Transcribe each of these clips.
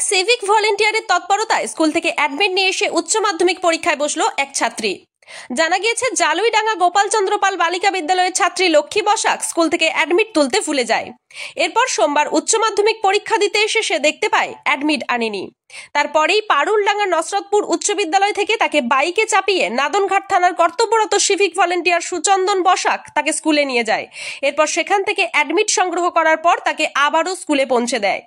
Civic ভলেন্টিয়ারের তৎপরতায় school থেকে admit নিয়ে এসে উচ্চ মাধ্যমিক পরীক্ষায় বসলো এক ছাত্রী। জানা গিয়েছে, জালুইডাঙ্গা গোপালচন্দ্র পাল বালিকা বিদ্যালয়ের ছাত্রী লক্ষ্মী বসাক স্কুল থেকে অ্যাডমিট তুলতে ভুলে যায়। এরপর সোমবার উচ্চ মাধ্যমিক পরীক্ষা দিতে এসে সে দেখতে পায় অ্যাডমিট আনেনি। তারপরেই পারুলডাঙ্গা নসরতপুর উচ্চ বিদ্যালয় থেকে তাকে বাইকে চাপিয়ে নাদনঘাট থানার কর্তব্যরত সিভিক ভলেন্টিয়ার সুচন্দন বসাক তাকে স্কুলে নিয়ে যায়। এরপর সেখান থেকে অ্যাডমিট সংগ্রহ করার পর তাকে আবারও স্কুলে পৌঁছে দেয়।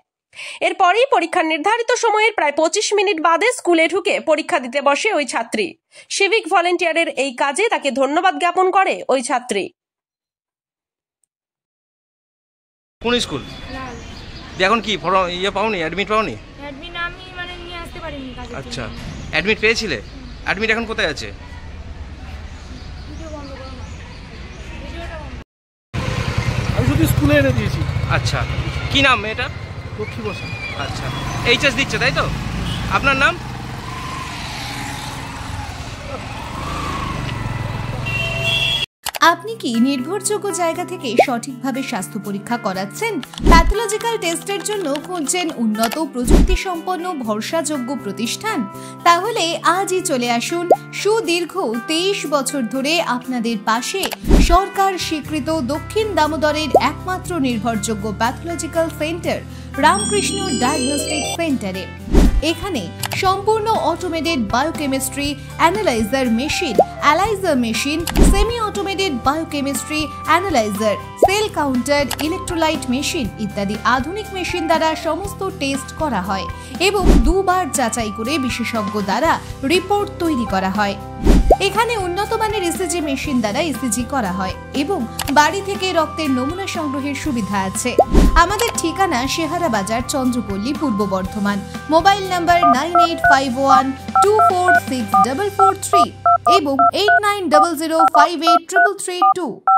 এরপরই পরীক্ষার নির্ধারিত সময়ের প্রায় 25 মিনিট বাদে স্কুলে ঢুকে পরীক্ষা দিতে বসে ওই ছাত্রী। সিভিক ভলেন্টিয়ারের এই কাজে তাকে ধন্যবাদ জ্ঞাপন করে ওই ছাত্রী। কোন স্কুল? এখন কি পাওনি, অ্যাডমিট পাওনি? অ্যাডমিট আমি নিয়ে আসতে পারিনি কাজে। আচ্ছা, অ্যাডমিট পেয়েছিলে? অ্যাডমিট এখন কোথায় আছে? আমি শুধু স্কুলে এনে দিয়েছি। আচ্ছা, কি নাম মেয়েটার? লক্ষ্মী বসাক। আচ্ছা, এইচএস দিচ্ছে তাই তো? আপনার নাম? আপনি কি নির্ভরযোগ্য জায়গা থেকে সঠিকভাবে স্বাস্থ্য পরীক্ষা করাচ্ছেন? প্যাথোলজিক্যাল টেস্টের জন্য খুঁজছেন উন্নত প্রযুক্তি সম্পন্ন ভরসাযোগ্য প্রতিষ্ঠান? তাহলে আজই চলে আসুন সুদীর্ঘ 23 বছর ধরে আপনাদের পাশে সরকার স্বীকৃত দক্ষিণ দামোদরের একমাত্র নির্ভরযোগ্য প্যাথোলজিক্যাল সেন্টার রামকৃষ্ণ ডায়াগনস্টিক সেন্টারে। এখানে সম্পূর্ণ automated biochemistry analyser machine, analyser machine, semi automated biochemistry analyser, cell counter, electrolyte machine ইত্যাদি আধুনিক মেশিন দ্বারা সমস্ত টেস্ট করা হয় এবং দুবার যাচাই করে বিশেষজ্ঞ দ্বারা রিপোর্ট তৈরি করা হয়। এখানে উন্নত মানের ইসিজি মেশিন দ্বারা ইসিজি করা হয় এবং বাড়ি থেকে রক্তের নমুনা সংগ্রহের সুবিধা আছে। আমাদের ঠিকানা শেহারা বাজার, চন্দ্রপল্লী, পূর্ব বর্ধমান। মোবাইল নাম্বার 9851246443 এবং 8900583332।